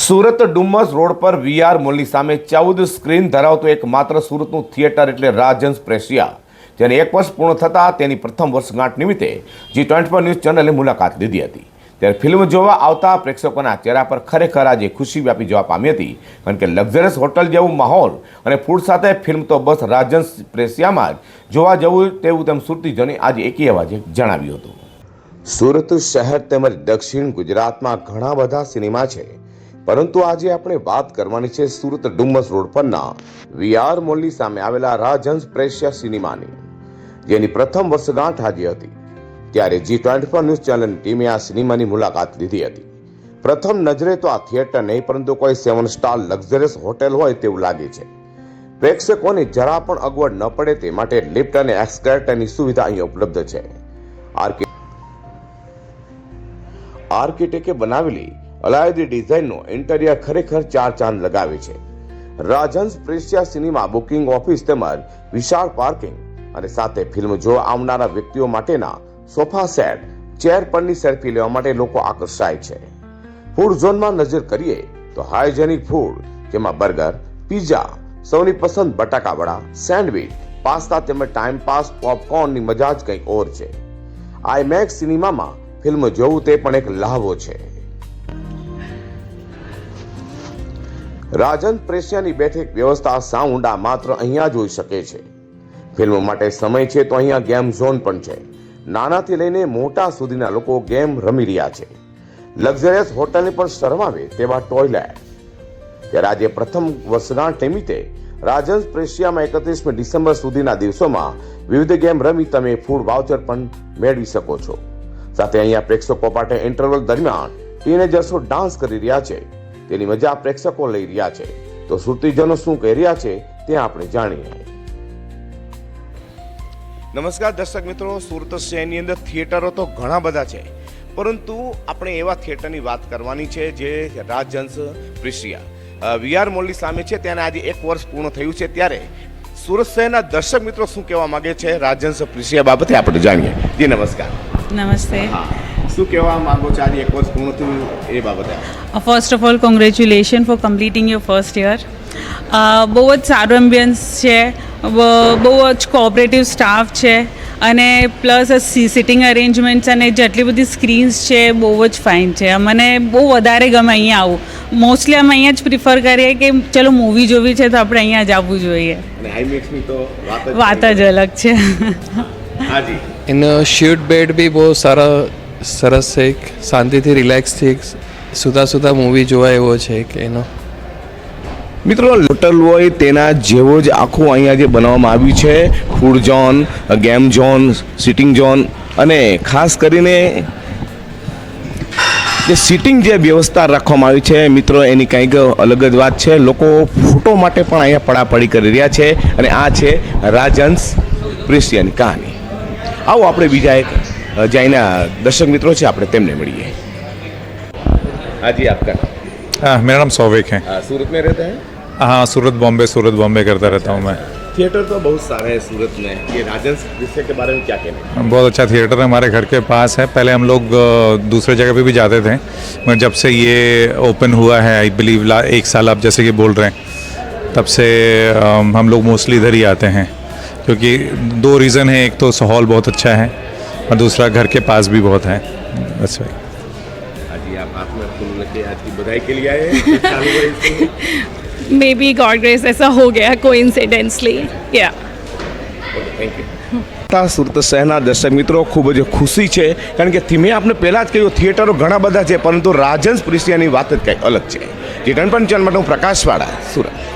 Surat Dumas road પર VR મોલની સામે 14 screen ધરાવતું એકમાત્ર સુરતનું થિયેટર એટલે રાજહંસ પ્રેસિયા, જેને 1 વર્ષ પૂર્ણ થતાં તેની પ્રથમ વર્ષગાંઠ નિમિત્તે G24 ન્યૂઝ ચેનલે મુલાકાત લીધી હતી. ત્યારે ફિલ્મ જોવા આવતા પ્રેક્ષકોના ચહેરા પર ખરેખર આજે ખુશી વ્યાપી જવા પામી હતી, કારણ કે લક્ઝરિયસ હોટલ જેવું માહોલ અને ફૂડ સાથે ફિલ્મ તો બસ રાજહંસ પ્રેસિયામાં જ જોવા જવું તેવું તેમ સુરતીજોને આજે એકી અવાજે જણાવ્યું હતું. સુરત શહેર તેમજ દક્ષિણ ગુજરાતમાં ઘણા બધા સિનેમા છે, પરંતુ આજે આપણે વાત કરવાની છે સુરત ડુમ્મસ રોડ પરના વીઆર મોલની સામે આવેલા રાજહંસ પ્રેસિયા સિનેમાની, જેની પ્રથમ વર્ષગાંઠ આજે હતી. ત્યારે G24 ન્યૂઝ ચેનલની ટીમે આ સિનેમાની મુલાકાત લીધી હતી. પ્રથમ નજરે તો આ થિયેટર નહીં, પરંતુ કોઈ 7 સ્ટાર લક્ઝરિયસ હોટેલ હોય તેવું લાગે છે. પ્રેક્ષકોને જરા પણ અગવડ ન પડે તે માટે લિફ્ટ અને એસ્કેલેટરની સુવિધા અહીં ઉપલબ્ધ છે. આર્કિટેક્ટે બનાવેલી અલાયદી ડિઝાઇનનો ઇન્ટિરિયર ખરેખર 4 ચાંદ લગાવે છે. રાજહંસ પ્રેસિયા સિનેમા બુકિંગ ઓફિસ તેમજ વિશાળ પાર્કિંગ અને સાથે ફિલ્મ જોવા આવનારા વ્યક્તિઓ માટેના સોફા સેટ, ચેર પરની સેલ્ફી લેવા માટે લોકો આકર્ષાય છે. ફૂડ ઝોનમાં નજર કરીએ તો હાઇજેનિક ફૂડ, જેમાં બર્ગર, પિઝા, સૌની પસંદ બટાકાવડા, સેન્ડવિચ, પાસ્તા તેમજ ટાઈમ પાસ પોપકોર્નની મજા જ કંઈક ઓર છે. આઈમેક્સ સિનેમામાં ફિલ્મ જોવું તે પણ એક લહાવો છે. રાજહંસ પ્રેસિયાની બેઠક વ્યવસ્થા સાઉન્ડ આ માત્ર અહીંયા જોઈ શકે છે. ફિલ્મ માટે સમય છે તો અહીંયા ગેમ ઝોન પણ છે. નાનાથી લઈને મોટા સુધીના લોકો ગેમ રમી રહ્યા છે. લક્ઝરિયસ હોટલને પણ શરમાવે તેવા ટોયલેટ. ત્યારે આજે પ્રથમ વર્ષગાંઠ નિમિત્તે રાજહંસ પ્રેસિયામાં 31 ડિસેમ્બર સુધીના દિવસોમાં વિવિધ ગેમ રમી તમે ફૂડ વાઉચર પણ મેળવી શકો છો. સાથે અહીંયા પ્રેક્ષકો માટે ઇન્ટરવલ દરમિયાન ટીનેજર્સો ડાન્સ કરી રહ્યા છે, તેની મજા પ્રેક્ષકો લઈ રહ્યા છે. તો સુરતીજનો શું કહી રહ્યા છે તે આપણે જાણીએ. નમસ્કાર દર્શક મિત્રો, સુરત શહેરની અંદર થિયેટરો તો ઘણા બધા છે, પરંતુ આપણે એવા થિયેટરની વાત કરવાની છે જે રાજહંસ પ્રેસિયા વીઆર મોલની સામે છે. ત્યાં આજે 1 વર્ષ પૂર્ણ થયું છે. ત્યારે સુરત શહેરના દર્શક મિત્રો શું કહેવા માંગે છે રાજહંસ પ્રેસિયા બાબતે આપણે જાણીએ. જી નમસ્કાર. નમસ્તે. શું કહેવા માંગો છો આજે 1 વર્ષ પૂર્ણ થયું એ બાબતે? First of all congratulation for completing your first year. બહુ જ સારો એમ્બિયન્સ છે, બહુ જ કોઓપરેટિવ સ્ટાફ છે, અને પ્લસ સિટિંગ અરેન્જમેન્ટ્સ અને જેટલી બધી સ્ક્રીન્સ છે બહુ જ ફાઇન છે. મને બહુ વધારે ગમે અહીંયા આવું. મોસ્ટલી અમે અહીંયા જ પ્રિફર કરીએ કે ચલો મૂવી જોવી છે તો આપણે અહીંયા જ આવવું જોઈએ. આઈમેક્સની તો વાત જ અલગ છે. હાજી. એનો શૂટ બેડ બી બહુ સરસ છે, શાંતિથી રિલેક્સથી સુતા મૂવી જોવાય એવો છે કે એનો. મિત્રો, હોટલ હોય તેના જેવો જ આખું અહીંયા જે બનાવવામાં આવ્યું છે. Food zone, game zone, sitting zone અને ખાસ કરીને જે સિટિંગ જે વ્યવસ્થા રાખવામાં આવી છે મિત્રો, એની કંઈક અલગ જ વાત છે. લોકો ફોટો માટે પણ અહીંયા પડાપડી કરી રહ્યા છે, અને આ છે રાજહંસ પ્રેસિયાની કહાની. આવો આપણે બીજા એક જે અહીંના દર્શક મિત્રો છે આપણે તેમને મળીએ. હાજી, આપકા? हाँ, मेरा नाम सौविक है. सूरत में रहते हैं? हाँ, सूरत बॉम्बे करता रहता हूँ मैं. थिएटर तो बहुत सारे हैं सूरत में. ये राजहंस प्रेसिया के बारे में क्या कहना है? बहुत अच्छा थिएटर है, हमारे घर के पास है. पहले हम लोग दूसरे जगह पे भी जाते थे, मगर जब से ये ओपन हुआ है, आई बिलीव 1 साल आप जैसे कि बोल रहे हैं, तब से हम लोग मोस्टली इधर ही आते हैं. क्योंकि 2 रीज़न है, एक तो हॉल बहुत अच्छा है और दूसरा घर के पास भी बहुत है. बस भाई. आप हाथ में फूल लेके आज की बधाई के लिए आए? मे बी गॉड ग्रेस ऐसा हो गया कोइंसिडेंटली. या થેન્ક યુ. સુરત શહેરના દર્શક મિત્રો ખૂબ જ ખુશી છે, કારણ કે મેં આપણે પહેલાં જ કહ્યું થિયેટરો ઘણા બધા છે, પરંતુ રાજહંસ પ્રેસિયાની વાત જ કંઈક અલગ છે. G24 ચેનલ માટે હું પ્રકાશવાળા, સુરત.